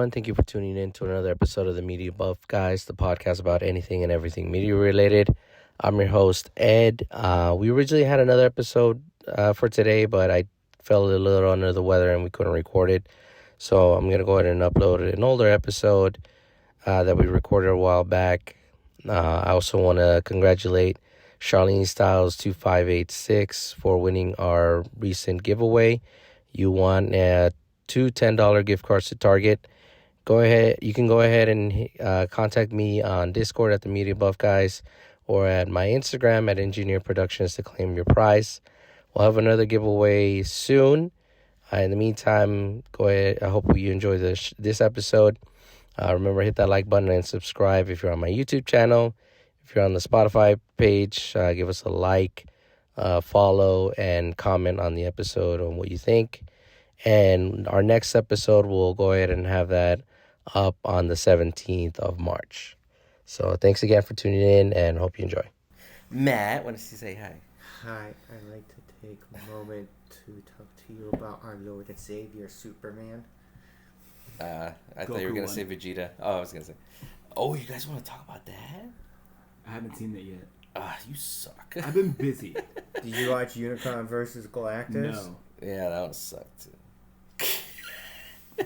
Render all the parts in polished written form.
everyone. Thank you for tuning in to another episode of the Media Buff Guys, the podcast about anything and everything media related. I'm your host, Ed. We originally had another episode for today, but I felt a little under the weather and we couldn't record it. So I'm going to go ahead and upload an older episode that we recorded a while back. I also want to congratulate Charlene Styles 2586 for winning our recent giveaway. You won two $10 gift cards to Target. You can go ahead and contact me on Discord at the Media Buff Guys or at my Instagram at Engineer Productions to claim your prize. We'll have another giveaway soon. In the meantime, go ahead. I hope you enjoy this episode. Remember, hit that like button and subscribe if you're on my YouTube channel. If you're on the Spotify page, give us a like, follow, and comment on the episode on what you think. And our next episode, we'll go ahead and have that up on the 17th of March. So thanks again for tuning in and hope you enjoy. Matt, why don't you say hi? Hi, I'd like to take a moment to talk to you about our Lord and Savior, Superman. I thought you were going to say Vegeta. Oh, I was going to say. Oh, you guys want to talk about that? I haven't seen it yet. You suck. I've been busy. Did you watch Unicron versus Galactus? No. Yeah, that one sucked too.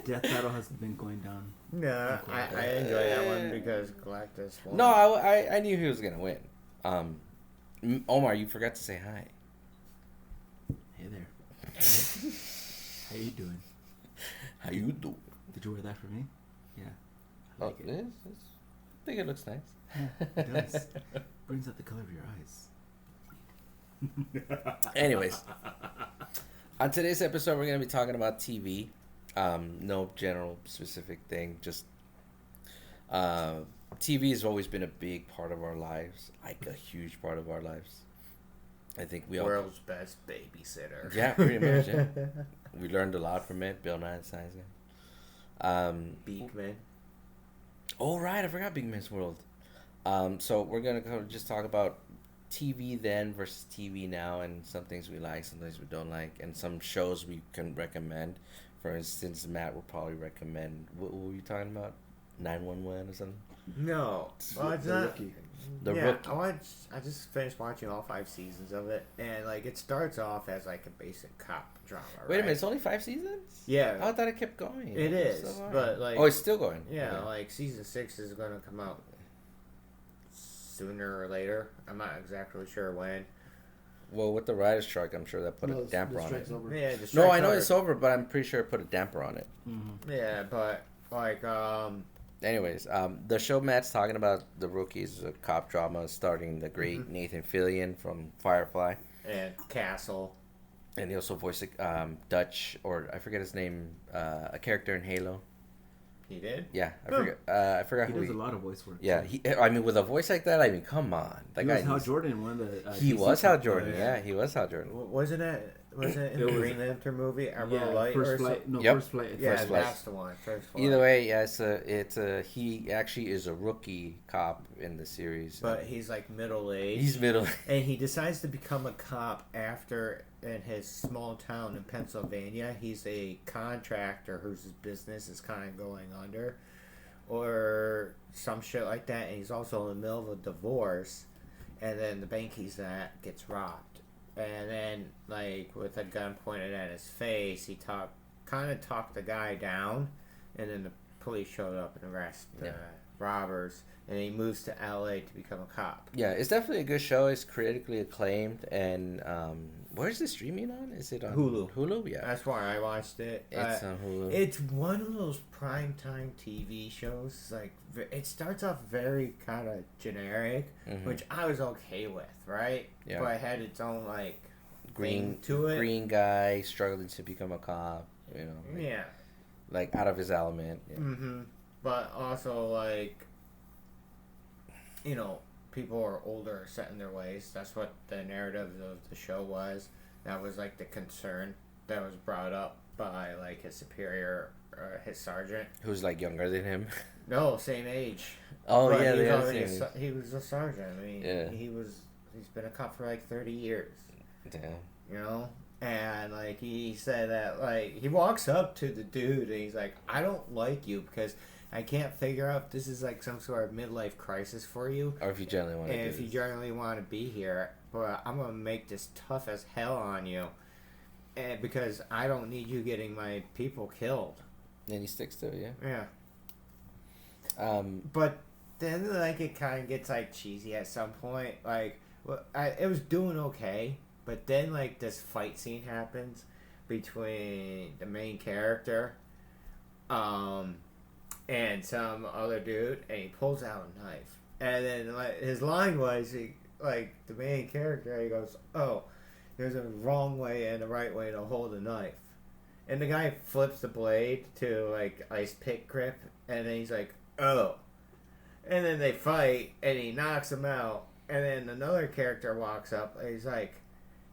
Death Battle has been going down. No, I enjoy that one because Galactus won. No, I knew he was going to win. Omar, you forgot to say hi. Hey there. How you doing? How you doing? Did you wear that for me? Yeah. I like it. I think it looks nice. It does. Brings out the color of your eyes. Anyways, on today's episode, we're going to be talking about TV. No general specific thing. Just TV has always been a big part of our lives, like a huge part of our lives. I think we all World's best babysitter. Yeah, pretty much. Yeah. We learned a lot from it. Bill Nye the Science Guy. Beakman. Oh right, I forgot Big Man's World. So we're gonna just talk about TV then versus TV now, and some things we like, some things we don't like, and some shows we can recommend. For instance, Matt will probably recommend. What were you talking about? 911 or something? No, well, it's not. Rookie. The yeah, Rookie. I just finished watching all 5 seasons of it, and like it starts off as like a basic cop drama. Wait a right? minute, it's only 5 seasons? Yeah, I thought it kept going. it is, but like, oh, it's still going. yeah, Okay. like season 6 is gonna come out sooner or later. I'm not exactly sure when. Well, with the writer's strike, I'm sure that put a damper on it. Over. Yeah, the No, strike's I know over. it's over, but I'm pretty sure it put a damper on it. Mm-hmm. Yeah, but like Anyways, the show Matt's talking about, The Rookie, is a cop drama starring the great Nathan Fillion from Firefly. and Castle. And he also voiced Dutch, or I forget his name, a character in Halo. He did. Yeah, Huh. I forgot He who does he... a lot of voice work. Yeah, I mean, with a voice like that, I mean, come on. That He guy was Hal needs- Jordan in one of the... He DC was Hal stuff. Jordan, yeah. yeah, he was Hal Jordan. Wasn't it in It the was- Green Lantern movie? Arbor Yeah, Light First or Flight. something? No, Yep. First Flight. Yeah, First Flight. that's the one. First Flight. Either way, yeah, he actually is a rookie cop in the series. But he's like middle aged. He's middle. And he decides to become a cop after, in his small town in Pennsylvania, he's a contractor whose business is kind of going under, or some shit like that. And he's also in the middle of a divorce, and then the bank he's at gets robbed. And then, like, with a gun pointed at his face, he kind of talked the guy down, and then the police showed up and arrested the robbers. And he moves to LA to become a cop. Yeah, it's definitely a good show. It's critically acclaimed, and where's it streaming on? Is it on Hulu? Hulu, yeah. That's why I watched it. It's on Hulu. It's one of those primetime TV shows. Like, it starts off very kind of generic, which I was okay with, right? Yeah. But it had its own like green thing to it. green guy struggling to become a cop. You know, Yeah. like out of his element. Yeah. Mm-hmm. But also like, you know, people are older, set in their ways. That's what the narrative of the show was. That was like the concern that was brought up by like his superior, his sergeant. Who's like younger than him? No, same age. Oh But yeah, he they was are already the same. he was a sergeant. I mean, Yeah. he's been a cop for like 30 years. Damn. You know, And like he said that like he walks up to the dude and he's like, I don't like you because I can't figure out if this is like some sort of midlife crisis for you, Or if you generally want to and do if you this. generally want to be here, but I'm gonna make this tough as hell on you, and because I don't need you getting my people killed. And he sticks to it, Yeah, yeah. but then like it kind of gets like cheesy at some point. Like, well, it was doing okay, but then like this fight scene happens between the main character, um, and some other dude, and he pulls out a knife, and then like his line was, like the main character, he goes, "Oh, there's a wrong way and a right way to hold a knife," and the guy flips the blade to like ice pick grip, and then he's like, "Oh," and then they fight, and he knocks him out, and then another character walks up, and he's like,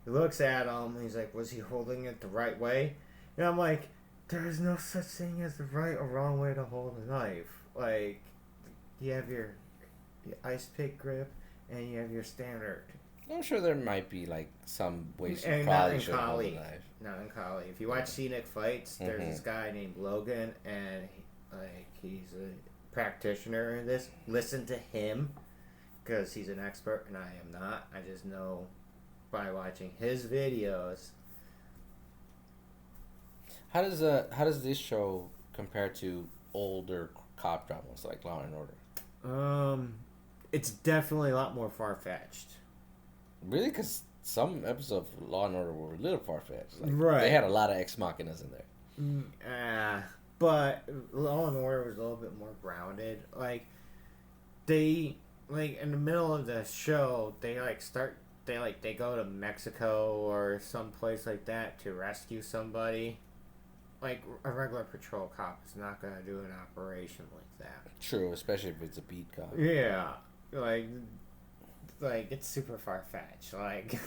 he looks at him, and he's like, "Was he holding it the right way?" And I'm like, there is no such thing as the right or wrong way to hold a knife. Like, you have your ice pick grip, and you have your standard. I'm sure there might be like some ways you And not probably in should hold a Kali. knife. Not in Kali. If you watch scenic fights, there's Mhm. this guy named Logan, and he's a practitioner in this. Listen to him, because he's an expert, and I am not. I just know by watching his videos. How does this show compare to older cop dramas like Law and Order? It's definitely a lot more far fetched. Really? Because some episodes of Law and Order were a little far fetched. Like, Right. They had a lot of ex machinas in there. But Law and Order was a little bit more grounded. Like they like in the middle of the show, they go to Mexico or some place like that to rescue somebody. Like a regular patrol cop is not gonna do an operation like that. True, especially if it's a beat cop. Yeah, like it's super far fetched. Like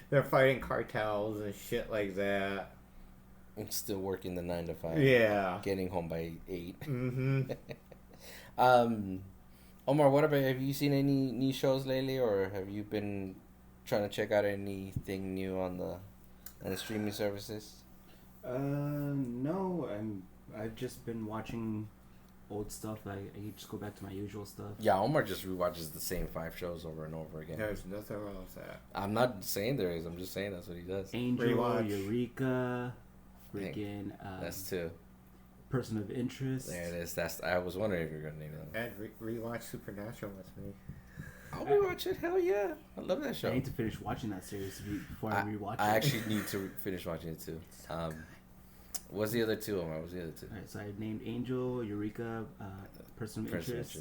they're fighting cartels and shit like that. I'm still working the 9 to 5. Yeah. Getting home by 8. Mm-hmm. Omar, what about, have you seen any new shows lately, or have you been trying to check out anything new on the streaming services? No, I've just been watching old stuff. I just go back to my usual stuff. Yeah, Omar just rewatches the same 5 shows over and over again. There's nothing wrong with that. I'm not saying there is. I'm just saying that's what he does. Angel, Rewatch. Eureka, freaking That's 2. Person of Interest. There it is. I was wondering if you were gonna name them. And rewatch Supernatural with me. I'll rewatch it. Hell yeah, I love that show. I need to finish watching that series before I rewatch it. I actually need to finish watching it too. What's the other 2, Omar? What's the other 2? Alright, so I named Angel, Eureka, Person of Interest,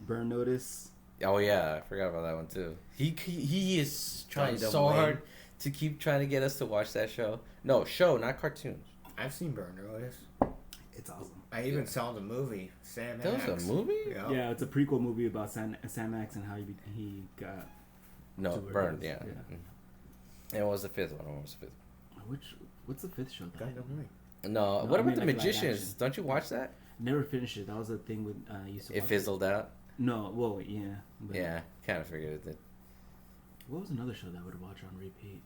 Burn Notice. Oh yeah, I forgot about that one too. He is trying Trying to so win. hard to keep trying to get us to watch that show. No, show, not cartoons. I've seen Burn Notice. It's awesome. I even saw the movie, Sam That Axe. was a movie? Yeah. Yeah, it's a prequel movie about Sam Axe and how he got No, to where burned. he Yeah. is. Mhm. And what was the 5th one? What was the 5th? What's the 5th show? That Kind of right. No, No, what I about mean, the like, live Magicians? action. Don't you watch that? Never finished it. That was the thing with used to. It watch fizzled out. No, well, yeah. But Yeah, kind of figured it did. What was another show that I would watch on repeat?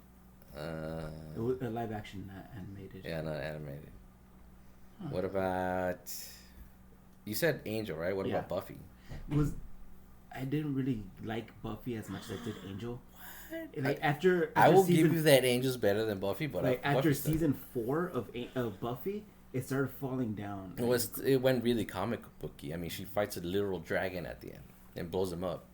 Uh, It was a live action, not animated. yeah, not animated. Huh. What about? You said Angel, right? What Yeah. about Buffy? I didn't really like Buffy as much as I did Angel. What? Like after I will season, give you that Angel's better than Buffy, but like after Buffy's still- season 4 of Buffy, it started falling down. it went really comic booky. I mean, she fights a literal dragon at the end and blows him up.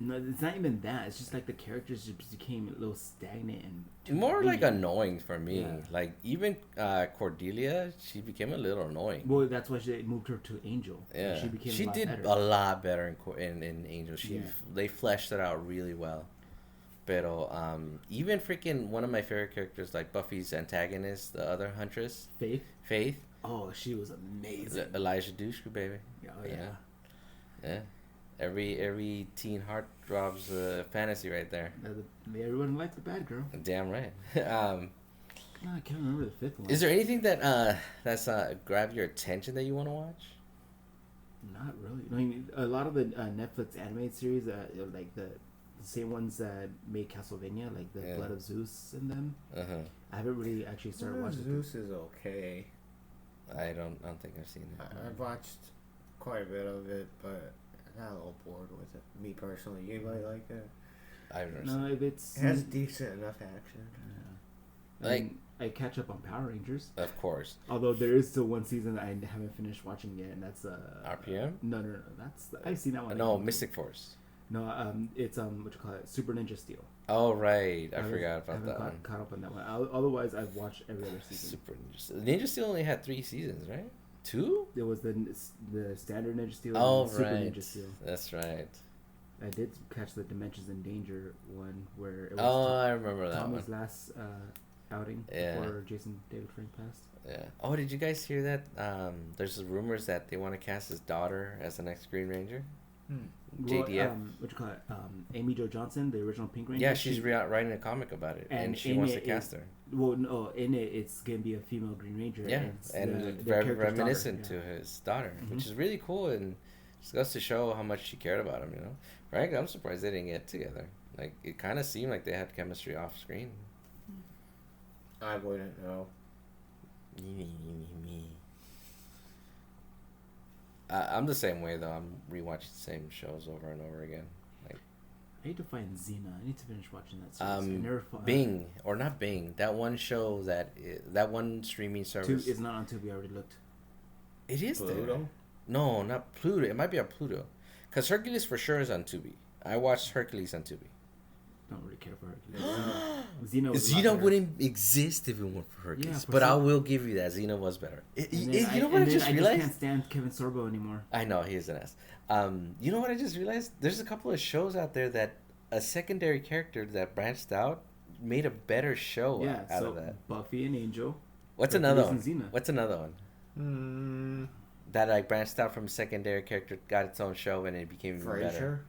No, it's not even that. It's just like the characters just became a little stagnant and too More like big. annoying for me. Yeah. Like even Cordelia, she became a little annoying. Well, that's why they moved her to Angel. Yeah, she became. she a lot did better. a lot better in Angel. Yeah. They fleshed it out really well. Pero even freaking one of my favorite characters, like Buffy's antagonist, the other huntress, Faith, Oh, she was amazing. Elijah Dushku, baby. Oh Yeah. Yeah. Every teen heartthrob's fantasy right there. Everyone liked the bad girl. Damn right. No, I can't remember the 5th one. Is there anything that that's grabbed your attention that you want to watch? Not really. I mean, a lot of the Netflix animated series, like the the same ones that made Castlevania, like the Yeah. Blood of Zeus and them. Uh-huh. I haven't really actually started watching. Zeus is okay. I don't think I've seen it. I've watched quite a bit of it, but I got a little bored with it. Me personally, anybody like it? I've never No, seen it. if it's It has decent enough action. yeah. Like- I catch up on Power Rangers. Of course. Although there is still one season I haven't finished watching yet, and that's RPM? No. That's I've seen that one. No, Mystic Force. No, it's what you call it, Super Ninja Steel. Oh, right. I was- forgot about haven't that one. caught up on that one. Otherwise, I've watched every other season. Super Ninja Steel. Ninja Steel only had 3 seasons, right? 2? There was the standard Ninja Steel Oh, and the Super right. Ninja Steel. That's right. I did catch the Dimensions in Danger one where it was Oh, I remember that Tommy's one. last outing Yeah. before Jason David Frank passed. Yeah. Oh, did you guys hear that? There's rumors that they want to cast his daughter as the next Green Ranger. JDF. Well, what you call it? Amy Jo Johnson, the original Pink Ranger. Yeah, she's writing a comic about it, and she in wants to it cast her. Well, no, in it it's gonna be a female Green Ranger. Yeah, it's and the very character's reminiscent daughter, to his daughter, Mhm. which is really cool, and just goes to show how much she cared about him. You know, right? I'm surprised they didn't get together. Like it kind of seemed like they had chemistry off screen. I wouldn't know. I'm the same way though. I'm rewatching the same shows over and over again. Like I need to find Xena. I need to finish watching that series. I never Bing or not Bing. That one show that one streaming service. It's not on Tubi. I already looked. It is there. Pluto? No, not Pluto. It might be on Pluto, because Hercules for sure is on Tubi. I watched Hercules on Tubi. Don't really care for Hercules. Xena was a lot Xena better. wouldn't exist if it weren't for Hercules. Yeah, for but I sure. will give you that. Xena was better. And You then know what I just I realized? can't stand Kevin Sorbo anymore. I know, he is an ass. You know what I just realized? There's a couple of shows out there that a secondary character that branched out made a better show Yeah, out so of that. Buffy and Angel. What's Hercules another one? and Xena. What's another one? Hmm. That like branched out from a secondary character, got its own show, and it became even better. Frasier.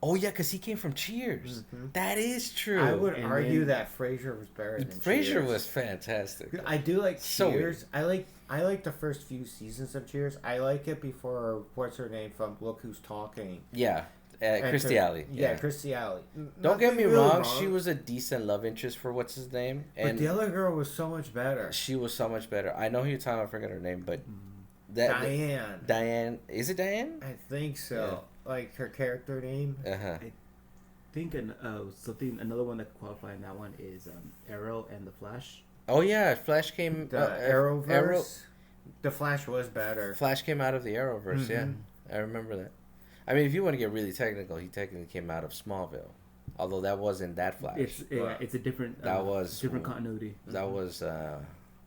Oh yeah, because he came from Cheers. Mhm. That is true. I would And argue then- that Frasier was better than Frasier Cheers. was fantastic. I do like So Cheers. I like the first few seasons of Cheers. I like it before what's her name from Look Who's Talking. Yeah, And Christy her- Alley. Yeah, Christy Alley. Don't get me Nothing really wrong, she was a decent love interest for what's his name, But and the other girl was so much better. she was so much better. I know who you're talking about. I forget her name, but Diane. Diane, is it Diane? I think so. Like her character name. Uh huh. I think another one that could qualify in that one is Arrow and the Flash. Oh yeah, Flash came. The Arrowverse. The Flash was better. Flash came out of the Arrowverse. Yeah, Mhm. I remember that. I mean, if you want to get really technical, he technically came out of Smallville, although that wasn't that Flash. It's a different. That was- different continuity. That was.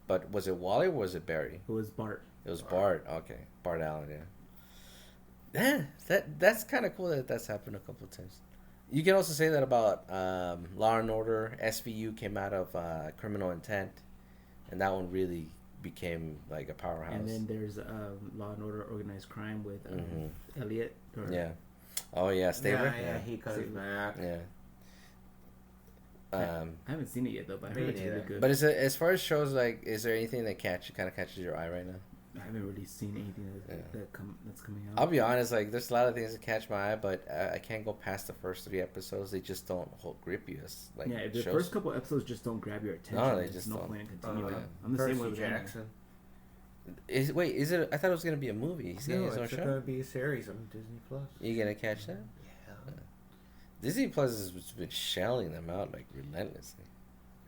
But was it Wally or was it Barry? It was Bart. It was Bart. Okay, Bart Allen. Yeah. Yeah, that's kind of cool that that's happened a couple of times. You can also say that about Law and Order. SVU came out of Criminal Intent, and that one really became like a powerhouse. And then there's Law and Order Organized Crime with Mhm. Elliot. Yeah. Oh yeah, Staver. Yeah, he comes Staver. back. Yeah. I haven't seen it yet though, but I Me heard it's really neither. good. But as far as shows, like, is there anything that kind of catches your eye right now? I haven't really seen anything Yeah. that's coming out. I'll be honest, like, there's a lot of things that catch my eye, but I can't go past the first 3 episodes. They just don't grip you as like yeah, if the shows. first couple episodes just don't grab your attention, No, they there's just no don't. point in continuing. yeah. I'm the same way Percy with anime. Jackson. Is it? I thought it was gonna be a movie. He's getting No, his own it's show. going to be a series on Disney Plus. You gonna catch that? Yeah. Disney Plus has been shelling them out like relentlessly.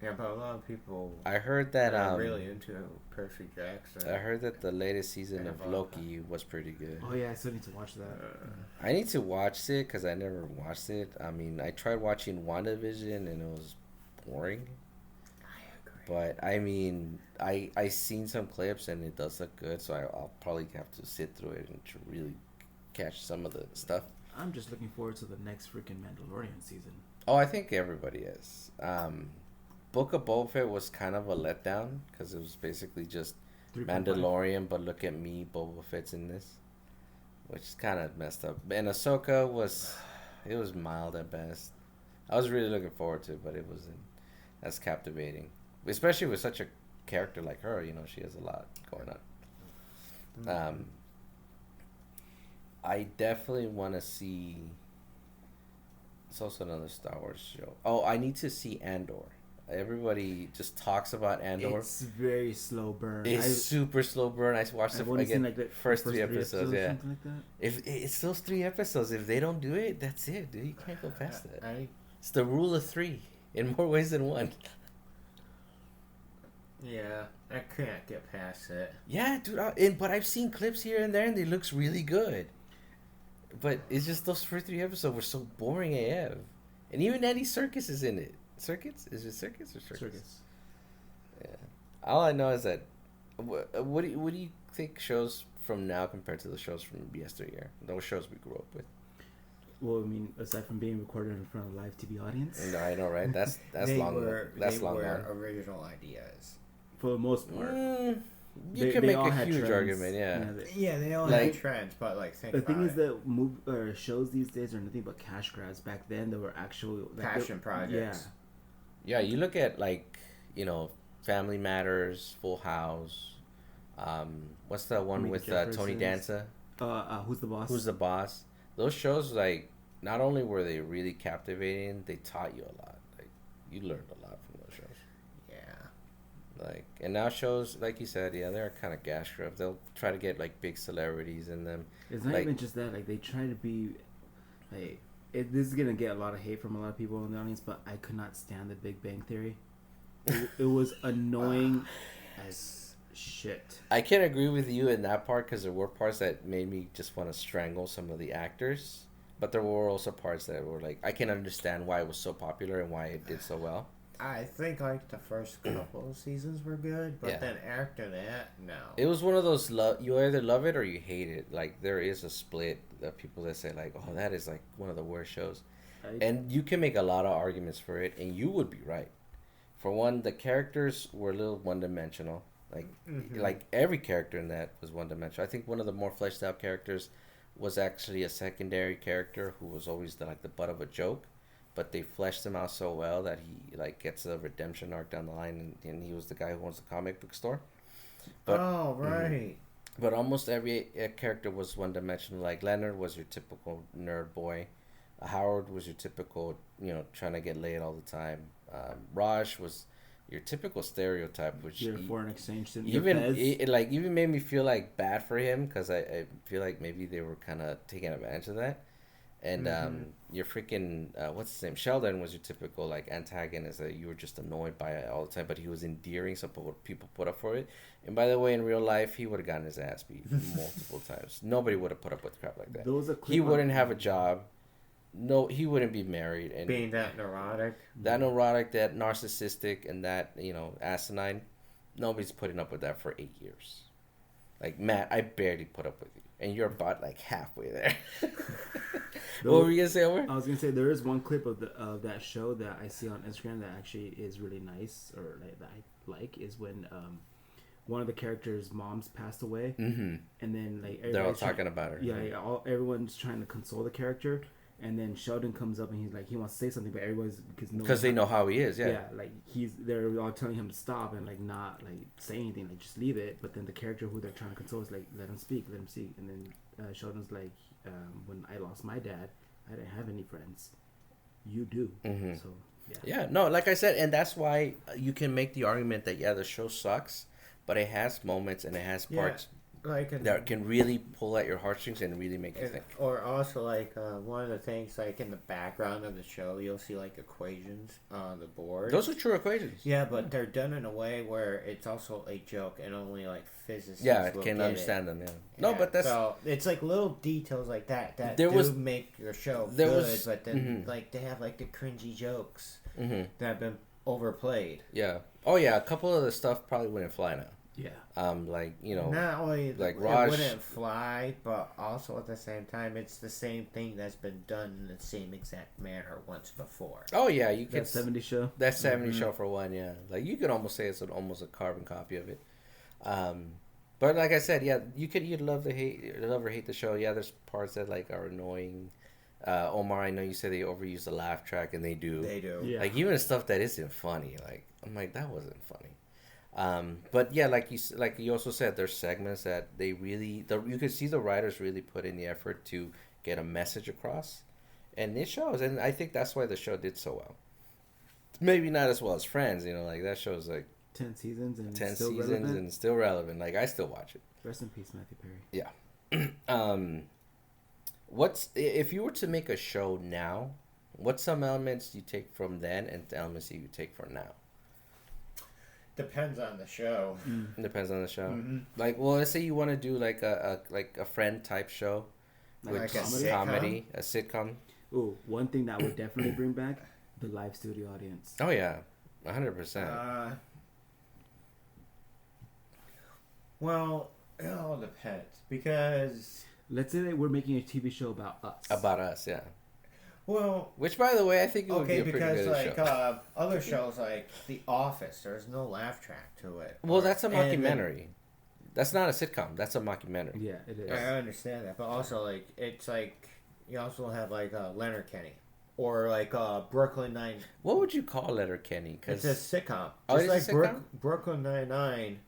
Yeah, but a lot of people I heard that are really into Percy Jackson. I heard that the latest season Yeah, of but- Loki was pretty good. Oh yeah, I still need to watch that. I need to watch it because I never watched it. I mean, I tried watching WandaVision and it was boring. I agree. But I mean, I seen some clips and it does look good, so I'll probably have to sit through it and to really catch some of the stuff. I'm just looking forward to the next freaking Mandalorian season. Oh, I think everybody is. Book of Boba Fett was kind of a letdown because it was basically just 3.5. Mandalorian, but look at me, Boba Fett's in this, which is kind of messed up. And Ahsoka was mild at best. I was really looking forward to it, but it wasn't as captivating, especially with such a character like her. You know, she has a lot going on. I definitely want to see What's also another Star Wars show? Oh, I need to see Andor. Everybody just talks about Andor. It's very slow burn. It's super slow burn. I watched I've the only seen again like the first three episodes. or Yeah, something like that. if it's those 3 episodes, if they don't do it, that's it, dude. You can't go past that. I It's the rule of three in more ways than one. yeah, I can't get past it. Yeah, dude. But I've seen clips here and there, and it looks really good. But it's just those first 3 episodes were so boring AF. And even Andy Serkis is in it. Serkis? Is it Serkis or Serkis? Circus. Yeah. All I know is that what do you think shows from now compared to the shows from yesteryear? Those shows we grew up with. Well, I mean, aside from being recorded in front of a live TV audience, No, I know, right? That's they long. were, That's they long were gone. original ideas. for the most part, You can make all a had huge trends. argument, yeah. Yeah, they all Like- had trends, but like think The thing about is it. that shows these days are nothing but cash grabs. Back then, they were actual Passion projects. Yeah, you look at Family Matters, Full House. What's the one Meet with the Tony Jeffersons. Danza? Yeah. Who's the boss? Who's the boss? Those shows, like, not only were they really captivating, they taught you a lot. Like, you learned a lot from those shows. Yeah. Like, and now shows, like you said, yeah, they're kind of gas grabs. They'll try to get like big celebrities in them. It's not like- even just that. Like they try to be, like this is gonna get a lot of hate from a lot of people in the audience. But I could not stand the Big Bang Theory. It was annoying as shit. I can agree with you in that part because there were parts that made me just want to strangle some of the actors. But there were also parts that were like, I can understand why it was so popular and why it did so well. I think like the first couple of seasons were good, but Yeah. then after that, no. It was one of those you either love it or you hate it. Like there is a split of people that say like, oh, that is like one of the worst shows, and you can make a lot of arguments for it, and you would be right. For one, the characters were a little one dimensional. Like every character in that was one dimensional. I think one of the more fleshed out characters was actually a secondary character who was always the butt of a joke. But they fleshed him out so well that he like gets a redemption arc down the line, and he was the guy who owns the comic book store. But oh right. but almost every character was one dimensional. Like Leonard was your typical nerd boy, Howard was your typical trying to get laid all the time. Raj was your typical stereotype, which Your foreign exchange student. even it even made me feel like bad for him because I feel like maybe they were kind of taking advantage of that. And your freaking what's his name? Sheldon was your typical like antagonist that you were just annoyed by it all the time, but he was endearing, so people put up for it. And by the way, in real life, he would have gotten his ass beat multiple times. Nobody would have put up with crap like that. He wouldn't have a job. No, he wouldn't be married, and Being that neurotic. that narcissistic, and that asinine. Nobody's putting up with that for 8 years. Like Matt, I barely put up with you, and you're about like halfway there. What were you gonna say, Omar? I was gonna say there is one clip of that show that I see on Instagram that actually is really nice, or like that I like, is when one of the characters' moms passed away, and then like They're all talking about her. Yeah, everyone's trying to console the character, and then Sheldon comes up and he's like he wants to say something, but everyone's because they know how he is. Yeah. like they're all telling him to stop and like not like say anything, like just leave it. But then the character who they're trying to console is like let him speak, and then Sheldon's like when I lost my dad, I didn't have any friends. You do. So Yeah, no, like I said, and that's why you can make the argument that the show sucks, but it has moments and it has parts that can really pull at your heartstrings and really make you think. Or also like one of the things like in the background of the show, you'll see like equations on the board. Those are true equations. Yeah, but they're done in a way where it's also a joke and only like physicists will can get understand it. them. Yeah. No, but that's so it's like little details like that There do was- make your show there good, was- but then like they have like the cringy jokes that have been overplayed. yeah. Oh yeah, a couple of the stuff probably wouldn't fly now. yeah. Not only like it Raj- wouldn't fly, but also at the same time, it's the same thing that's been done in the same exact manner once before. Oh yeah, you can. That 70s show. That 70s show for one, yeah. Like you could almost say it's almost a carbon copy of it. But like I said, yeah, you'd love or hate the show. Yeah, there's parts that like are annoying. Omar, I know you said they overuse the laugh track, and they do. They do. Yeah. Like even stuff that isn't funny. Like I'm like that wasn't funny. But yeah, like you also said, there's segments that they really you could see the writers really put in the effort to get a message across, and it shows. And I think that's why the show did so well. Maybe not as well as Friends, like that show's like 10 seasons and 10 seasons relevant. and still relevant. Like I still watch it. Rest in peace, Matthew Perry. Yeah. What's if you were to make a show now? What's some elements you take from then and the elements you take from now? Depends on the show. It depends on the show. Mm-hmm. Like, well, let's say you want to do like a friend type show with Like a comedy, a sitcom. Ooh, one thing that would definitely bring back the live studio audience. Oh yeah, 100%. Well, it all depends because. Let's say that we're making a TV show about us. About us, yeah. Well, which, by the way, I think it would okay, be a pretty because good like show. other shows like The Office, there's no laugh track to it. Well, that's a mockumentary. That's not a sitcom. That's a mockumentary. Yeah, it is. I understand that, but also like it's like you also have like Leonard Kenny or like Brooklyn Nine. What would you call Letterkenny? It's a sitcom. Oh, Just it's a like sitcom? Brooklyn Nine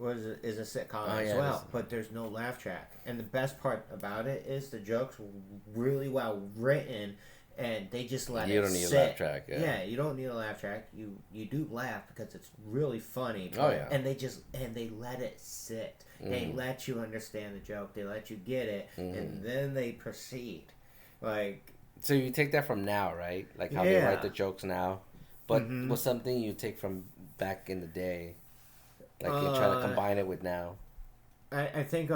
is a sitcom Oh, as yeah, it well, is. but there's no laugh track. And the best part about it is the jokes were really well written, and they just let You it don't need sit. a laugh track. Yeah. You don't need a laugh track. You do laugh because it's really funny. Oh, yeah. And they let it sit. They let you understand the joke. They let you get it, and then they proceed. Like, So you take that from now, right? Like how they Yeah. write the jokes now. But what's something you take from back in the day? Like you're trying to combine it with now. I think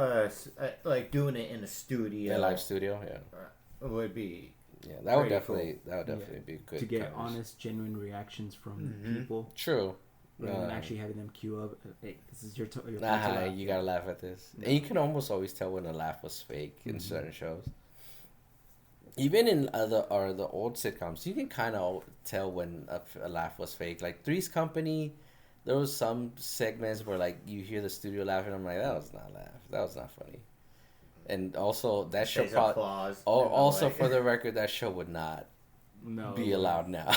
like doing it in a studio, Yeah, live studio. Yeah. would be Yeah, that would Pretty definitely be good. To get premise. honest, genuine reactions from Mhm. people, True. rather than actually having them queue up. Hey, this is your turn to Nah, laugh. you gotta laugh at this. And you can almost always tell when a laugh was fake in certain shows. Even in the old sitcoms, you can kind of tell when a laugh was fake. Like Three's Company, there was some segments where like you hear the studio laughing. I'm like, that was not a laugh. That was not funny. And also that show Says probably. applause. Also, Like- for the record, that show would not No, be allowed now.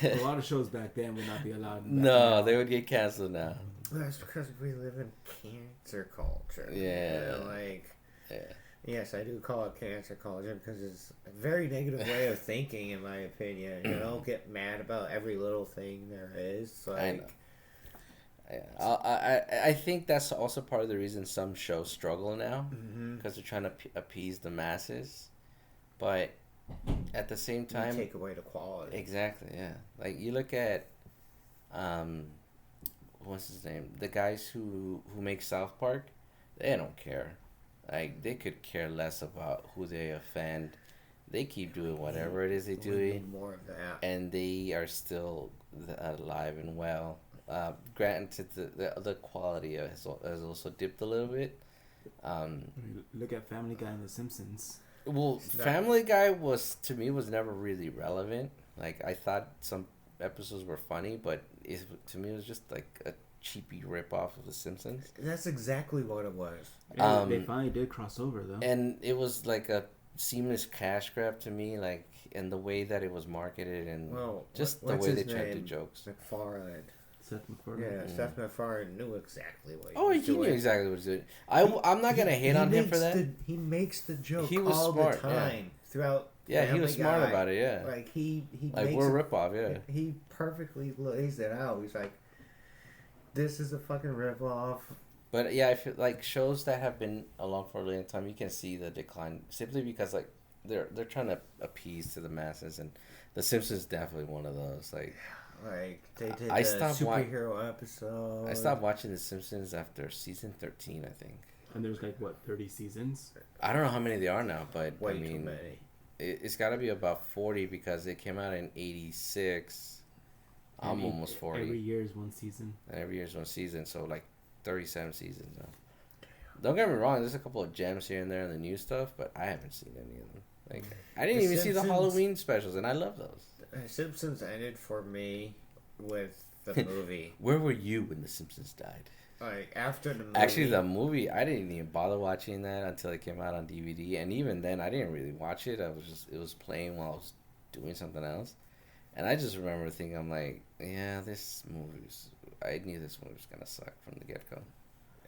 A lot of shows back then would not be allowed. back No, now. they would get canceled now. That's because we live in cancer culture. Yeah. Yeah. Yes, I do call it cancer culture because it's a very negative way of thinking, in my opinion. You don't get mad about every little thing there is. Like, I know. I think that's also part of the reason some shows struggle now because they're trying to appease the masses, but at the same you time, take away the quality. exactly, yeah. Like you look at, what's his name? The guys who make South Park, they don't care. Like they could care less about who they offend. They keep doing whatever it is they're We doing, need more of that. and they are still alive and well. Granted, the quality has also dipped a little bit. I mean, look at Family Guy and The Simpsons. Well, Family Guy was never really relevant. Like I thought some episodes were funny, but to me it was just like a cheapy rip off of The Simpsons. That's exactly what it was. They finally did cross over though. And it was like a seamless cash grab to me, like in the way that it was marketed and Well, just the what's way they his tried to name? jokes. McFarlane. Seth MacFarlane. Yeah, Seth MacFarlane knew exactly what he Oh, was he knew doing. exactly what he was doing. I'm not gonna hate on him for that. He makes the joke He was all smart, the yeah. time throughout. Yeah, he Family was smart Guy. about it. Yeah, Like he like makes we're a it, ripoff. Yeah. he perfectly lays it out. He's like, this is a fucking ripoff. But yeah, I feel like shows that have been along for a long time, you can see the decline simply because like they're trying to appease to the masses, and The Simpsons definitely one of those. Like Like they did I the stopped superhero episode. I stopped watching The Simpsons after season 13, I think. And there's like what 30 seasons. I don't know how many there are now, but Way I mean, too many. it's got to be about 40 because it came out in '86. I'm And almost 40. Every year is one season. And every year's one season, so like 37 seasons now. Don't get me wrong, there's a couple of gems here and there in the new stuff, but I haven't seen any of them. Like I didn't The even see the Simpsons- Halloween specials, and I love those. Simpsons ended for me with the movie. Where were you when The Simpsons died? Like after the movie. Actually, the movie, I didn't even bother watching that until it came out on DVD, and even then, I didn't really watch it. It was playing while I was doing something else, and I just remember thinking, I'm like, yeah, I knew this movie was gonna suck from the get go.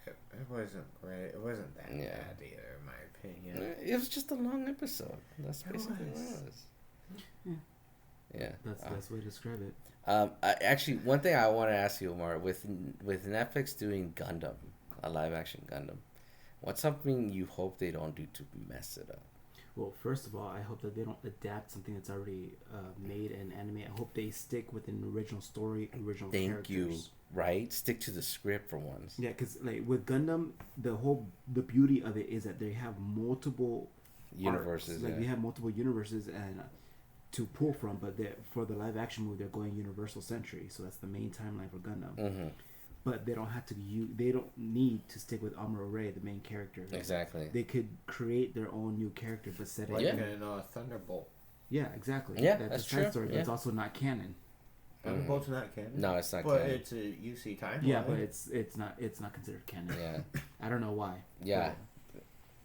It wasn't great. It wasn't that Yeah. bad either, in my opinion. It was just a long episode. That's It basically what was. it was. Yeah. Yeah. That's the best way to describe it. Actually, one thing I want to ask you, Omar, with Netflix doing Gundam, a live action Gundam, what's something you hope they don't do to mess it up? Well, first of all, I hope that they don't adapt something that's already made in anime. I hope they stick with an original story, original Thank characters. you. Right? Stick to the script for once. Yeah, because like with Gundam, the beauty of it is that they have multiple Universes. arcs. Like Yeah. they have multiple universes and to pull from. But for the live action movie, they're going Universal Century, so that's the main timeline for Gundam. Mm-hmm. But they don't have to they don't need to stick with Amuro Ray, the main character. Exactly. They could create their own new character, but set it. Like Yeah. in Thunderbolt. Yeah, exactly. Yeah, that's that's a side true. story, but Yeah. it's also not canon. Thunderbolt's not canon. No, it's not But canon. it's a UC timeline. Yeah, but it's not considered canon. Yeah. I don't know why. Yeah.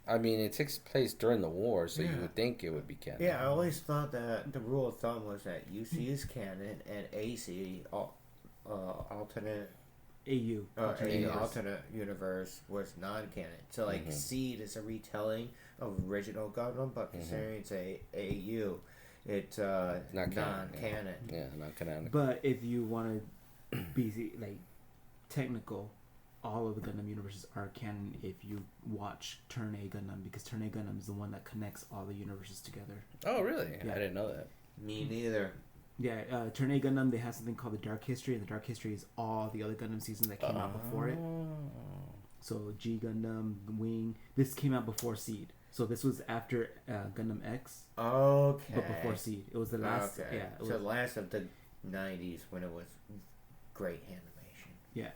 I mean, it takes place during the war, so you Yeah. would think it would be canon. Yeah, I always thought that the rule of thumb was that UC is canon and AC, alternate AU. alternate universe was non-canon. So like Mhm. Seed is a retelling of original Gundam, but considering it's a AU, it's Not canon, non-canon. Yeah, not canonical. But if you want to be like technical, all of the Gundam universes are canon if you watch Turn A Gundam, because Turn A Gundam is the one that connects all the universes together. Oh, really? Yeah. I didn't know that. Me neither. Yeah, Turn A Gundam, they have something called the Dark History, and the Dark History is all the other Gundam seasons that came out before it. Oh. So G Gundam, Wing, this came out before Seed. So this was after Gundam X, Okay. but before Seed. It was the last. Okay. Yeah, it So was, last of the '90s when it was great animation. yeah.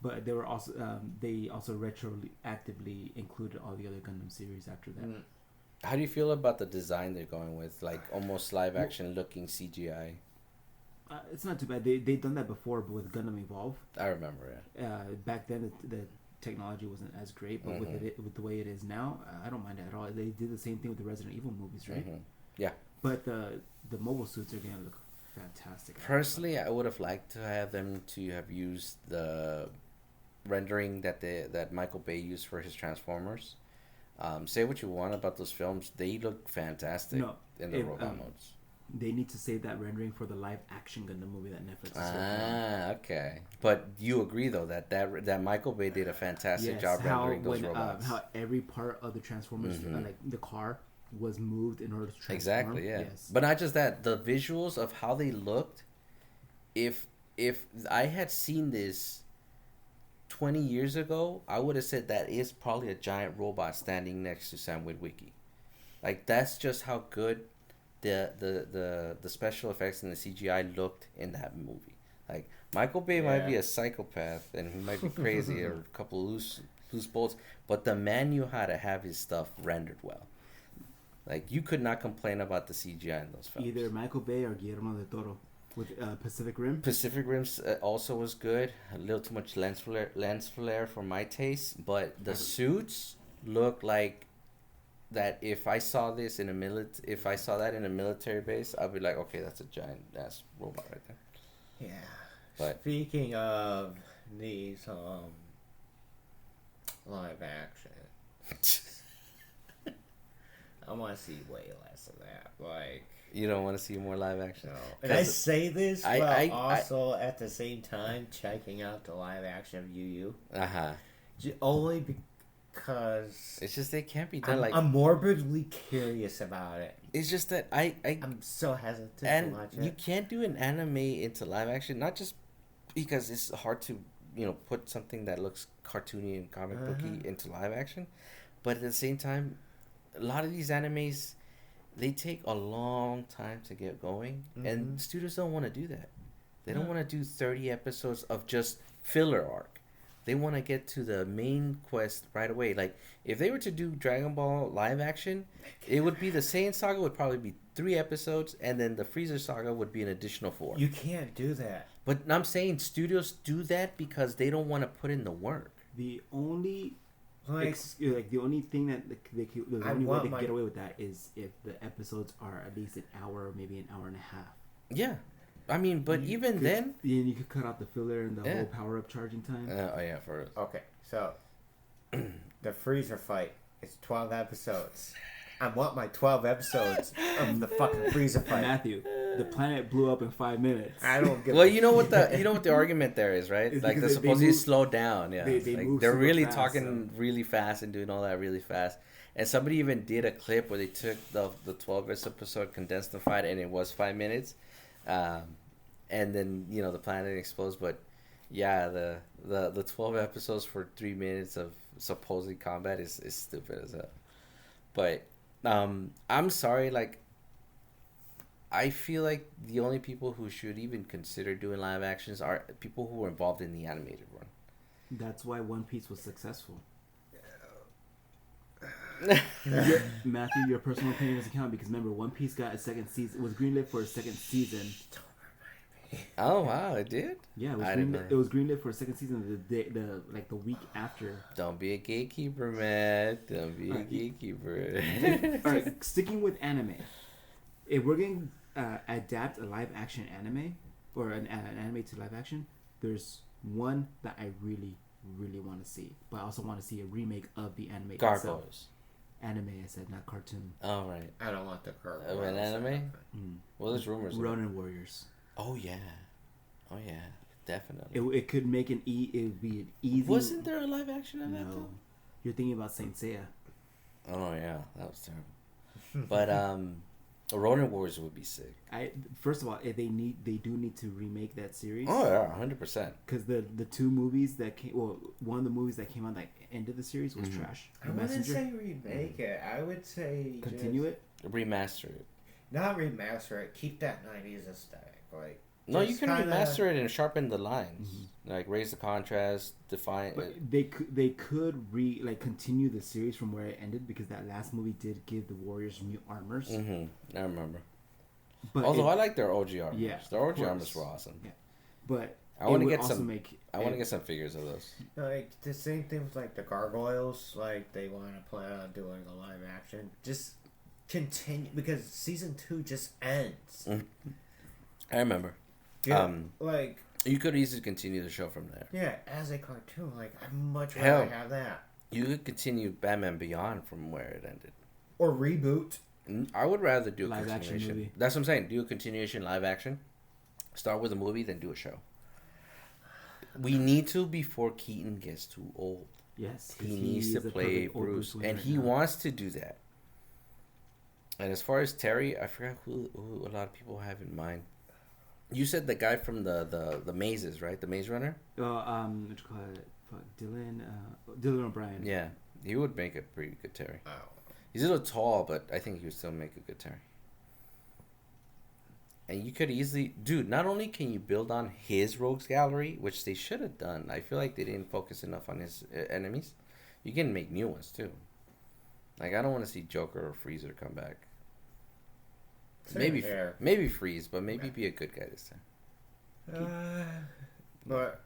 But they were also they also retroactively included all the other Gundam series after that. Mm. How do you feel about the design they're going with? Like almost live action looking CGI? It's not too bad. They've done that before, but with Gundam Evolve. I remember it. Back then, the technology wasn't as great, but Mhm. with the way it is now, I don't mind it at all. They did the same thing with the Resident Evil movies, right? Mhm. Yeah. But the mobile suits are gonna look fantastic. Personally, I would have liked to have them to have used the rendering that Michael Bay used for his Transformers. Say what you want about those films, they look fantastic No, in the if, robot modes. they need to save that rendering for the live action Gundam movie that Netflix is working on. Ah, okay. But you agree though that Michael Bay did a fantastic Yes, job how rendering those when robots. how every part of the Transformers, Mhm. like the car, was moved in order to transform. Exactly, yeah. Yes. But not just that, the visuals of how they looked. If I had seen this 20 years ago, I would have said that is probably a giant robot standing next to Sam Witwicky. Like that's just how good the special effects and the CGI looked in that movie. Like Michael Bay might be Yeah. a psychopath and he might be crazy or a couple loose bolts, but the man knew how to have his stuff rendered well. Like you could not complain about the CGI in those films. Either Michael Bay or Guillermo del Toro with Pacific Rim. Pacific Rim also was good. A little too much lens flare for my taste, but the suits look like that. If I saw this in if I saw that in a military base, I'd be like, okay, that's a giant ass robot right there. Yeah. But- Speaking of these live action, I want to see way less of that. Like, You don't want to see more live action. no. And I say this, I- but I- also at the same time checking out the live action of Yu Uh-huh. Yu. Only because It's just they can't be done I'm morbidly curious about it. It's just that I I'm so hesitant to and watch you it. can't do an anime into live action, not just because it's hard to put something that looks cartoony and comic booky into live action, but at the same time, a lot of these animes, they take a long time to get going, and studios don't want to do that. They don't want to do 30 episodes of just filler arc. They want to get to the main quest right away. Like if they were to do Dragon Ball live action, it would be the Saiyan saga would probably be 3 episodes, and then the Freezer saga would be an additional 4. You can't do that. But I'm saying studios do that because they don't want to put in the work. The only Like, the only thing that the I only way want they can my- get away with that is if the episodes are at least an hour, maybe an hour and a half. Yeah, I mean, but You even could- then, you could cut out the filler and the Yeah. whole power up charging time. oh yeah, for okay, So, the freezer fight is 12 episodes. I want my 12 episodes of the fucking freezer fight. Matthew, the planet blew up in 5 minutes. I don't give Well, a you know what the argument there is, right? It's like they're because they supposedly move- slow down. Yeah, they like move they're super really fast, talking really fast and doing all that really fast. And somebody even did a clip where they took the 12 episode, condensed the fight, and it was 5 minutes. And then the planet explodes. But yeah, the 12 episodes for 3 minutes of supposedly combat is stupid as hell. But I'm sorry, like I feel like the only people who should even consider doing live actions are people who were involved in the animated one. That's why One Piece was successful. Oh Matthew, your personal opinion doesn't count because remember, One Piece got a second season. It was greenlit for a second season. Oh wow, it did. Yeah, it was I didn't greenlit. know. It was greenlit for a second season. The week after. Don't be a gatekeeper, man. Don't be a Alright. gatekeeper. All right, sticking with anime. If we're going to adapt a live action anime or an anime to live action, there's one that I really, really want to see, but I also want to see a remake of the anime itself. Gargoyles. Anime, I said, not cartoon. Oh right. I don't want the girl. Of an anime? Mm. Well, there's rumors. Ronin Warriors. Oh yeah. Oh yeah. Definitely. It could make it would be an easy. Wasn't there a live action of that No, though? you're thinking about Saint Seiya. Oh yeah, that was terrible. But Ronin Wars would be sick. First of all, they do need to remake that series. Oh yeah, 100%. Because the two movies that came, well, one of the movies that came out that ended the series was trash. I wouldn't say remake it. I would say Continue it. Remaster it. Not remaster it. Keep that 90s aesthetic. Like No, you just can kinda- remaster it and sharpen the lines, like raise the contrast, define. But they could continue the series from where it ended because that last movie did give the Warriors new armors. I remember. But Although I like their OG armors. Yeah, their of OG course. armors were awesome. Yeah. But I want to it would get also some. make I want to get some figures of those. Like the same thing with like the gargoyles. Like they want to plan on doing a live action. Just continue because season 2 just ends. I remember. Yeah, like You could easily continue the show from there. yeah, as a cartoon, like I'd much Hell. rather have that You could continue Batman Beyond from where it ended. or reboot. I would rather do a Live action continuation. movie. That's what I'm saying. Do a continuation live action. Start with a movie, then do a show. We need to before Keaton gets too old. yes, 'cause He needs to is a play perfect old Bruce, Wayne and right he now. wants to do that. And as far as Terry, I forgot who a lot of people have in mind. You said the guy from the mazes, right? The Maze Runner. What you call it? Dylan O'Brien. Yeah, he would make a pretty good Terry. Oh, He's a little tall, but I think he would still make a good Terry. And you could easily, dude. Not only can you build on his rogues gallery, which they should have done. I feel like they didn't focus enough on his enemies. You can make new ones too. Like I don't want to see Joker or Freezer come back. same here. Maybe Freeze, but maybe be a good guy this time. But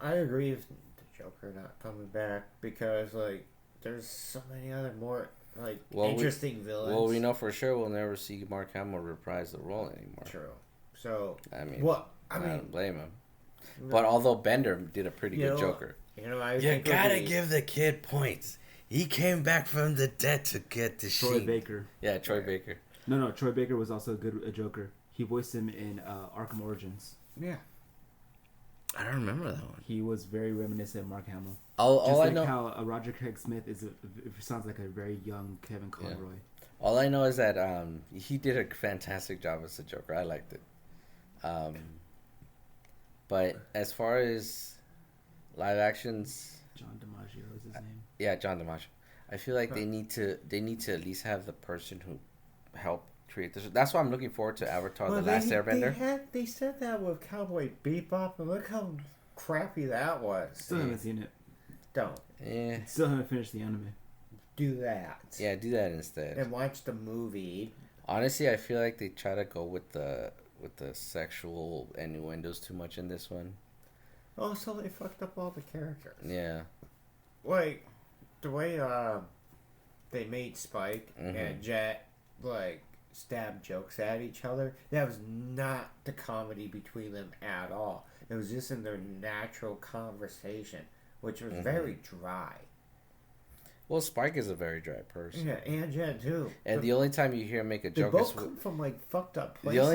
I agree with the Joker not coming back because like there's so many other more like interesting villains. Well, we know for sure we'll never see Mark Hamill reprise the role anymore. True. So I mean, what? I I mean, don't blame him. no, But although Bender did a pretty You good know, Joker. I You think gotta would be- give the kid points. He came back from the dead to get the Troy sheep. Baker. Yeah, Troy Baker. No, Troy Baker was also a Joker. He voiced him in Arkham Origins. Yeah. I don't remember that one. He was very reminiscent of Mark Hamill. All Just I like know, how Roger Craig Smith sounds like a very young Kevin Conroy. all I know is that he did a fantastic job as a Joker. I liked it. But as far as live actions, John DiMaggio is his name. yeah, John DiMaggio. I feel like they need to at least have the person who helped create this. That's why I'm looking forward to Avatar: The Last Airbender. They said that with Cowboy Bebop, and look how crappy that was. Still haven't seen it. Don't Yeah, Still haven't finished the anime. do that. yeah, do that instead. And watch the movie. Honestly, I feel like they try to go with the sexual innuendos too much in this one. Oh, so they fucked up all the characters. Yeah. Like the way they made Spike Mhm. and Jet like stab jokes at each other. That was not the comedy between them at all. It was just in their natural conversation. which was Mhm. very dry. Well, Spike is a very dry person. Yeah, and Jen too. And the only time you hear him make a They joke both is come from like fucked up the places. the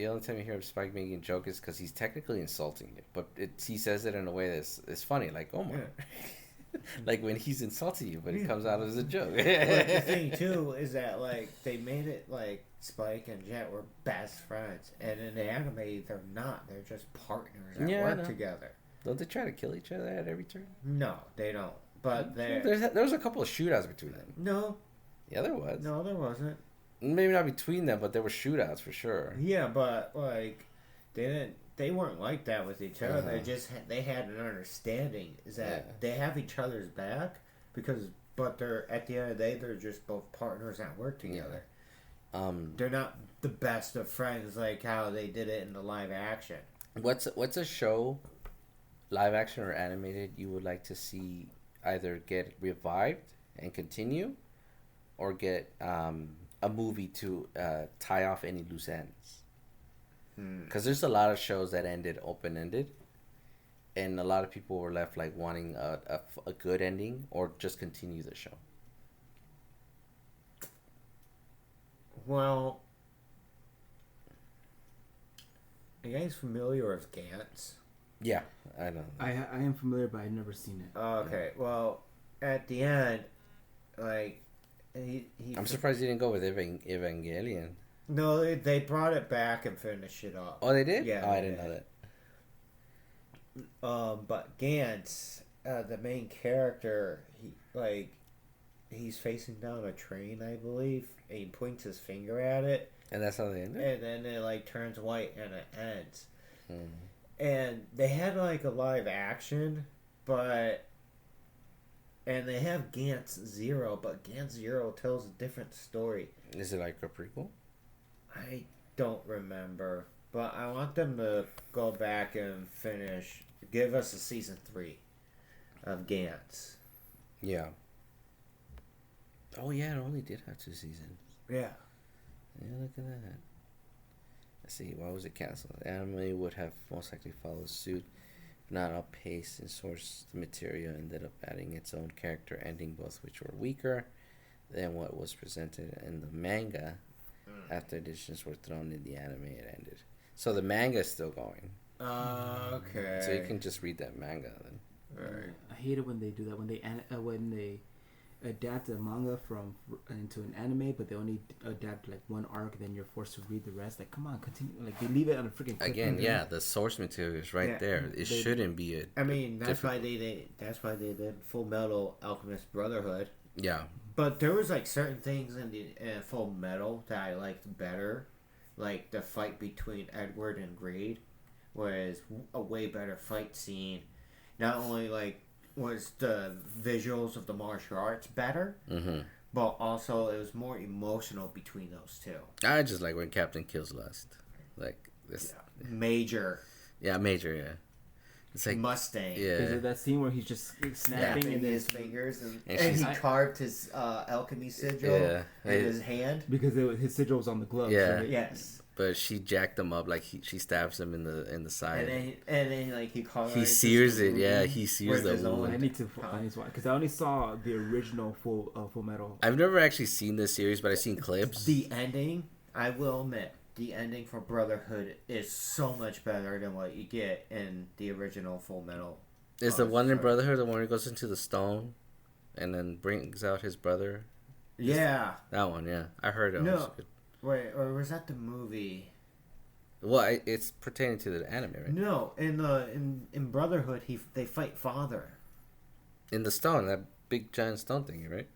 only time you hear Spike making a joke is because he's technically insulting you, but he says it in a way that's funny, like Omar. Yeah. Like when he's insulting you, but it Yeah. comes out as a joke. But the thing too is that like they made it like Spike and Jet were best friends, and in the anime they're not. They're just partners that Yeah, I work know. together. Don't they try to kill each other at every turn? No, they don't. But they There was a couple of shootouts between them. no, Yeah, there was. no, there wasn't. Maybe not between them, but there were shootouts for sure. Yeah, but like they didn't. They weren't like that with each other. They Uh-huh. just they had an understanding is that Yeah. they have each other's back because. But they're at the end of the day, they're just both partners that work together. They're not the best of friends like how they did it in the live action. What's a show, live action or animated, you would like to see either get revived and continue, or get a movie to tie off any loose ends? Because there's a lot of shows that ended open ended, and a lot of people were left like wanting a good ending or just continue the show. Well, are you guys familiar with Gantz? Yeah, I know. I am familiar, but I've never seen it. Okay, well, at the end, like he I'm surprised you didn't go with Evangelion. No, they brought it back and finished it up. Oh, they did? Yeah, Oh, I they didn't know did. that. But Gantz, the main character, he's facing down a train, I believe. And he points his finger at it, And that's how they ended? and then it like turns white and it ends. Mm. And they had like a live action, and they have Gantz Zero, but Gantz Zero tells a different story. Is it like a prequel? I don't remember, but I want them to go back and give us a season 3 of Gantz. Yeah. Oh, yeah, it only did have 2 seasons. Yeah. Yeah, look at that. Let's see, why was it canceled? Anime would have most likely followed suit, if not outpaced in source material, ended up adding its own character ending, both which were weaker than what was presented in the manga. After editions were thrown in the anime, it ended. So the manga is still going. Okay. So you can just read that manga then. Right. I hate it when they do that. When they adapt a manga into an anime, but they only adapt like one arc, then you're forced to read the rest. Like, come on, continue. Like they leave it on a freaking Again, cliffhanger. yeah, the source material is right Yeah. there. It shouldn't be a. I mean, that's different- why they did Full Metal Alchemist Brotherhood. Yeah. But there was like certain things in the Full Metal that I liked better, like the fight between Edward and Greed was a way better fight scene. Not only like was the visuals of the martial arts better, but also it was more emotional between those two. I just like when Captain kills Lust. Like this. Major Yeah, Major, yeah. It's like. Mustang. Yeah. Is it that scene where he's just snapping Snapping and his then fingers And and he she's- carved his alchemy sigil Yeah. in his hand. because his sigil was on the glove. Yeah. right? Yes. But she jacked him up like she stabs him in the side. And then like he carves He his sears it, yeah. wound He sears with the his own- I wound. need to watch because I only saw the original Full Metal. I've never actually seen this series, but I've seen clips. The ending, I will admit, the ending for Brotherhood is so much better than what you get in the original Full Metal. Is the one in sorry. Brotherhood the one where he goes into the stone and then brings out his brother? Yeah. That one, yeah. I heard it No. was good. Wait, or was that the movie? Well, it's pertaining to the anime, right? No, in Brotherhood, they fight Father. In the stone, that big giant stone thingy, right?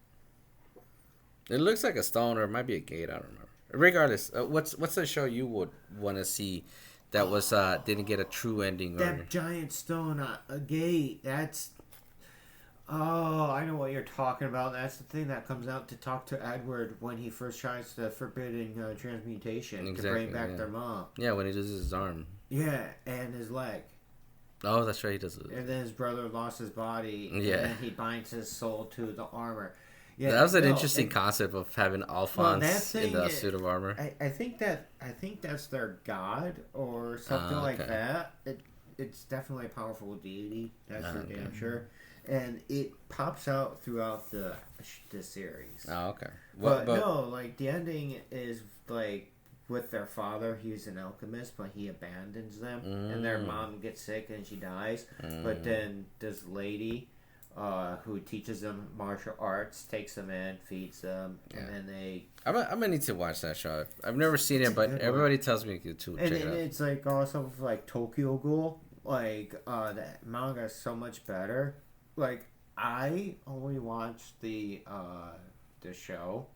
It looks like a stone, or it might be a gate. I don't remember. Regardless, what's the show you would want to see that was didn't get a true ending? Or That giant stone, a gate. That's. Oh, I know what you're talking about. That's the thing that comes out to talk to Edward when he first tries the forbidden transmutation to Exactly, bring back yeah. their mom. yeah, when he loses his arm. Yeah, and his leg. Oh, that's right. He does it. And then his brother lost his body. Yeah. And then he binds his soul to the armor. Yeah, that was an no, interesting and- concept of having that Alphonse in thing the is- suit of armor. I think that's their god or something Oh, like okay. that. it's definitely a powerful deity. That's for damn Okay. sure. And it pops out throughout the series. Oh, okay. But no, like the ending is like with their father. He's an alchemist, but he abandons them, and their mom gets sick and she dies. But then this lady, who teaches them martial arts, takes them in, feeds them, and then they. I'm gonna need to watch that show. I've never seen It's it, a but good everybody tells me to And, check it and out. it's like also like Tokyo Ghoul. Like that manga is so much better. Like I only watched the show,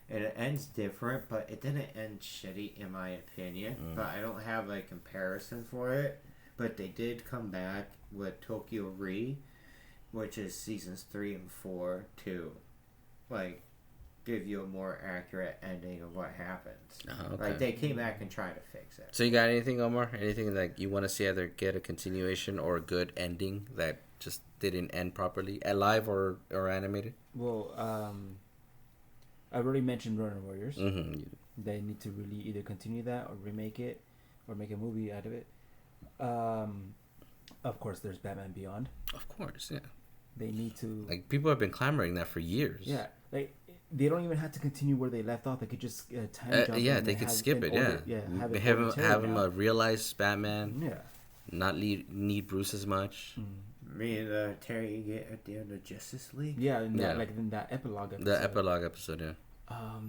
and it ends different, but it didn't end shitty in my opinion. But I don't have a comparison for it. But they did come back with Tokyo Re, which is seasons 3 and 4 to, like, give you a more accurate ending of what happens. Oh, okay. Like they came back and tried to fix it. So you got anything, Omar? Anything like you want to see either get a continuation or a good ending that just didn't end properly, live or animated? Well, I've already mentioned Ronin Warriors. Mm-hmm. They need to really either continue that or remake it or make a movie out of it. Of course, there's Batman Beyond. Of course, yeah. They need to Like people have been clamoring that for years. yeah, like they don't even have to continue where they left off. They could just time jump. Yeah, and they then could have skip an it. order- Yeah, have have it him have him a realized Batman. yeah. Not need Bruce as much. Me and Terry get at the end of Justice League. Yeah, in that, Yeah. like in that epilogue episode. The epilogue episode, yeah.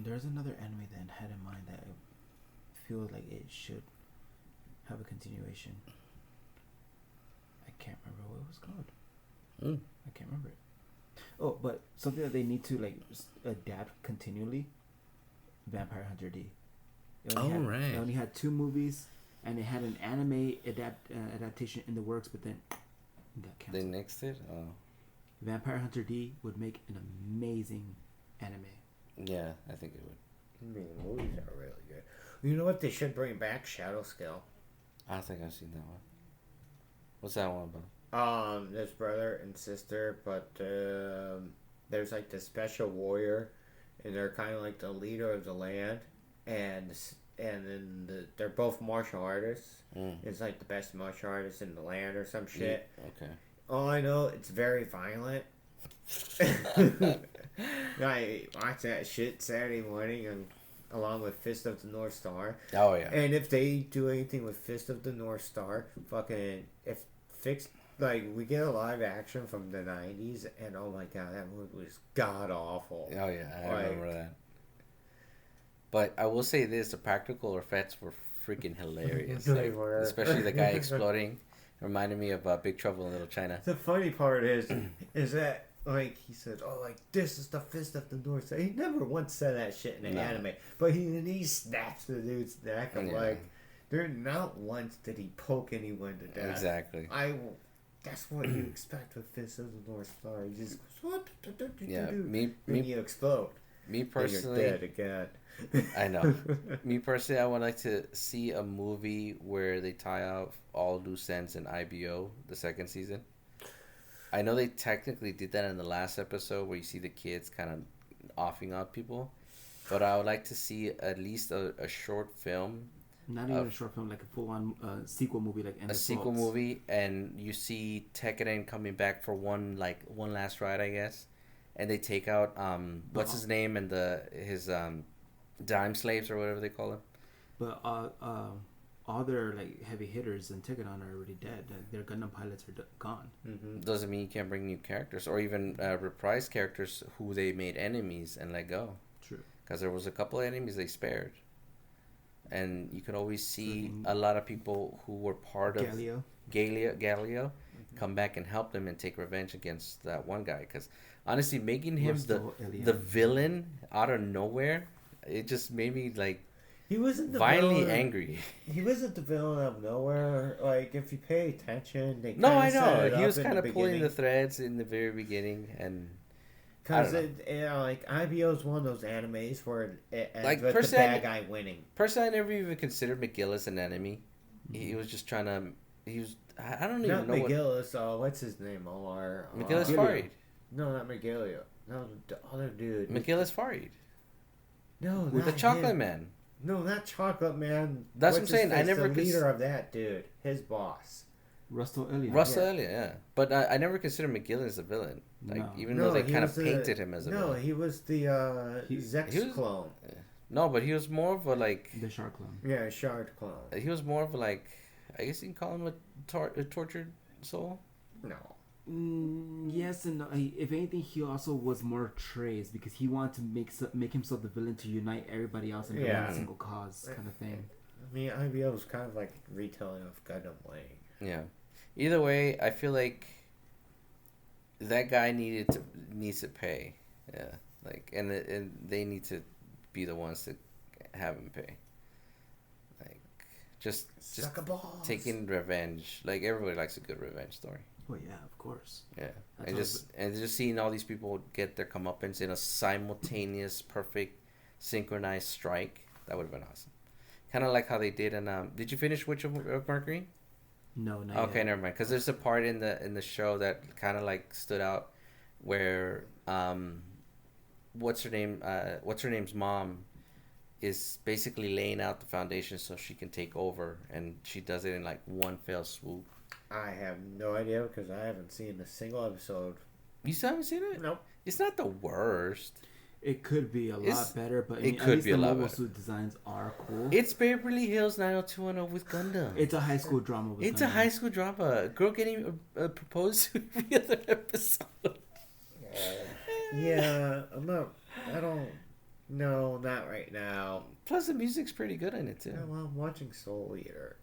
There's another anime that I had in mind that I feel like it should have a continuation. I can't remember what it was called. I can't remember it. Oh, but something that they need to like adapt continually. Vampire Hunter D. It Right. It only had 2 movies, and it had an anime adaptation in the works, but then it got They canceled. nixed it. Oh. Vampire Hunter D would make an amazing anime. Yeah, I think it would. I mean, the movies are really good. You know what? They should bring back Shadow Scale. I don't think I've seen that one. What's that one about? This brother and sister, but there's like this special warrior, and they're kind of like the leader of the land, and then they're both martial artists. It's like the best martial artist in the land or some shit. Okay. All I know, it's very violent. I watch that shit Saturday morning and along with Fist of the North Star. Oh yeah. And if they do anything with Fist of the North Star, fucking we get a live action from the 90s, and oh my god, that movie was god awful. Oh yeah, I remember that. But I will say this: the practical effects were freaking hilarious. They were. Especially the guy exploding. Reminded me of Big Trouble in Little China. The funny part is that like he said, "Oh, like this is the Fist of the North Star." He never once said that shit in the anime, but he snaps the dude's neck. I'm like, there not once did he poke anyone to death. Exactly. That's what you expect with Fist of the North Star. He just goes, what? Yeah, Then you explode. Me personally, you're dead again. I know. Me personally, I would like to see a movie where they tie out all loose ends in IBO, the second season. I know they technically did that in the last episode where you see the kids kind of offing out people, but I would like to see at least a short film. Not even a short film, like a full-on sequel movie, like a sequel movie, and you see Tekkanen coming back for one last ride, I guess, and they take out what's his name and his dime slaves or whatever they call them. But all their like heavy hitters in Tekkanen are already dead. Their Gundam pilots are gone. Doesn't mean you can't bring new characters or even reprise characters who they made enemies and let go. True. Because there was a couple of enemies they spared. And you could always see a lot of people who were part of Galileo come back and help them and take revenge against that one guy. Because honestly, making him the villain out of nowhere, it just made me like he wasn't the violently villain. angry. He wasn't the villain out of nowhere. Like if you pay attention, they No, I set it know he up was in kind the of pulling beginning. the threads in the very beginning, and Because like IBO is one of those animes where it ends Like, with the personally, bad guy winning. personally, I never even considered McGillis an enemy. He was just trying to. He was. I don't Not even know what. McGillis. What's his name? Omar. McGillis Farid. No, not McGillis. No, the other dude. McGillis Farid. No, With the not Chocolate him. Man. No, not Chocolate Man. That's What's what I'm saying. his I face? never the cons- leader of that dude. His boss. Russell Elliott. Russell Yeah. Elliott, yeah. But I never considered McGillen as a villain. Like No. even though they he kind of was painted him as a no, villain. he was the Zex he was- clone. No, but he was more of a like. The Shark Clone. Yeah, Shard clone. He was more of a like. I guess you can call him a tortured soul. No. Yes and no. If anything, he also was more Trey's because he wanted to make himself the villain to unite everybody else and Yeah. a single cause kind of thing. I mean, IBO was kind of like retelling of Gundam Wing. Yeah. Either way, I feel like that guy needs to pay. Yeah. Like and they need to be the ones to have him pay. Like just Suck a balls. taking revenge. Like everybody likes a good revenge story. Oh yeah, of course. Yeah. That's And just seeing all these people get their comeuppance in a simultaneous, perfect, synchronized strike. That would have been awesome. Kind of like how they did in did you finish Witch of Mercury? No, not Okay, yet. never mind. Because there's a part in the show that kind of like stood out, where what's her name's mom is basically laying out the foundation so she can take over, and she does it in like one fell swoop. I have no idea because I haven't seen a single episode. You still haven't seen it? Nope. It's not the worst. It could be a lot better, but it at could least be a the lot mobile better. suit designs are cool. It's Beverly Hills 90210 with Gundam. It's a high school drama. With It's a Gundam. high school drama. A girl getting proposed to every other episode. Yeah, I'm not. I don't. No, not right now. Plus, the music's pretty good in it too. Yeah, well, I'm watching Soul Eater.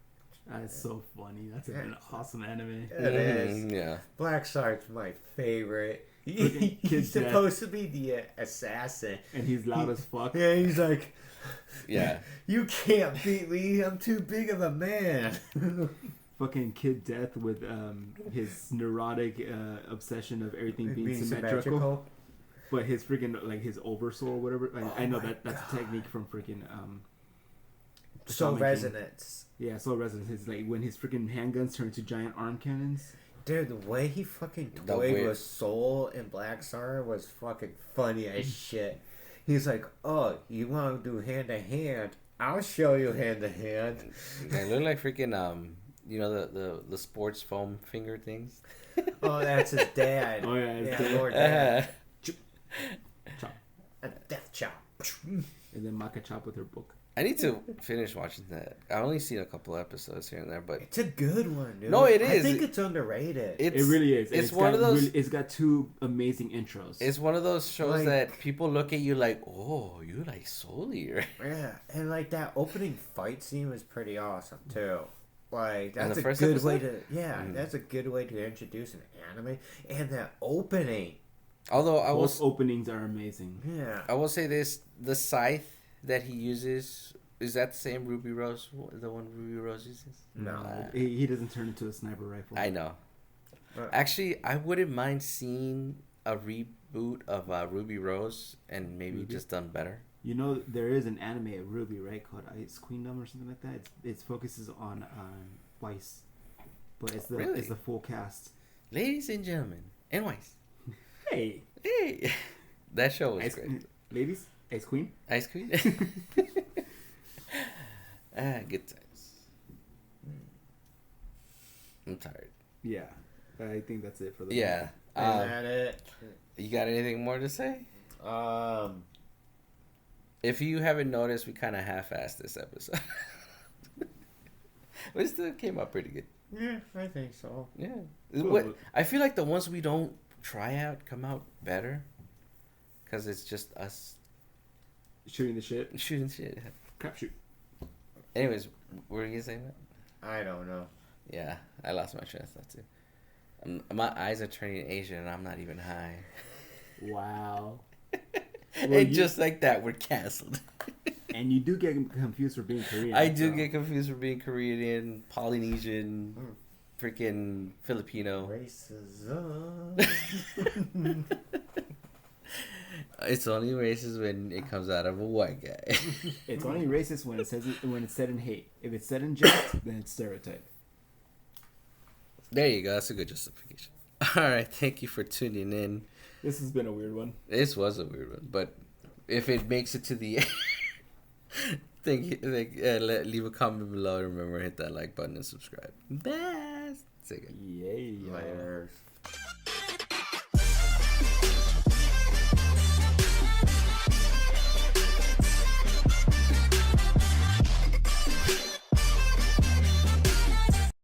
That's so funny. That's an awesome anime. It is. Yeah. Black Sart's my favorite. Freaking He's Kid Death. supposed to be the assassin. And he's loud as fuck. Yeah, he's like, Yeah. you can't beat me. I'm too big of a man. Fucking Kid Death with his neurotic obsession of everything being symmetrical. But his freaking like his oversoul or whatever. Like, Oh I know my that's a technique from freaking Soul Shaman King. Resonance. Yeah, Soul Resonance. It's like when his freaking handguns turn into giant arm cannons. Dude, the way he fucking The toyed way- with Soul and Black Star was fucking funny as shit. He's like, oh, you want to do hand to hand? I'll show you hand to hand. They look like freaking the sports foam finger things. Oh, that's his dad. Oh yeah, his dad. Lord Dad. Chop. A death chop. And then Maka Chop with her book. I need to finish watching that. I've only seen a couple episodes here and there, but It's a good one, dude. No, it I is. think it's underrated. It really is. It's one of those. It's got two amazing intros. It's one of those shows Like- that people look at you like, oh, you like Soul Eater. Yeah, and like that opening fight scene was pretty awesome too. Like In that's the a first good way episode? to that's a good way to introduce an anime. And that opening, Although Both openings are amazing. yeah. I will say this: the scythe that he uses, is that the same Ruby Rose? The one Ruby Rose uses? No. He doesn't turn into a sniper rifle. I know. Actually, I wouldn't mind seeing a reboot of Ruby Rose and maybe Ruby? just done better. You know there is an anime at Ruby, right, called Ice Queendom or something like that. It focuses on Weiss, but it's Really? the full cast. Ladies and gentlemen, and Weiss. Hey, Hey, that show was Ice, great. ladies, Ice Queen. Ice cream. Good times. I'm tired. Yeah, I think that's it for the Yeah. Is that it? You got anything more to say? Um, If you haven't noticed, we kind of half-assed this episode. But it still came out pretty good. yeah, I think so. Yeah. Cool. What, I feel like the ones we don't try out come out better. Because it's just us shooting the shit. shooting shit. Crap shoot. Anyways, what were you saying that? I don't know. Yeah, I lost my train of thought too. My eyes are turning Asian and I'm not even high. Wow. And you- just like that, we're canceled. And you do get confused for being Korean. I do so- get confused for being Korean, Polynesian, freaking Filipino. Racism. It's only racist when it comes out of a white guy. It's only racist when it's said in hate. If it's said in jest, then it's stereotype. There you go. That's a good justification. All right. Thank you for tuning in. This has been a weird one. This was a weird one, but if it makes it to the end, leave a comment below. Remember, hit that like button and subscribe. Best. See ya. Yeah. Layers.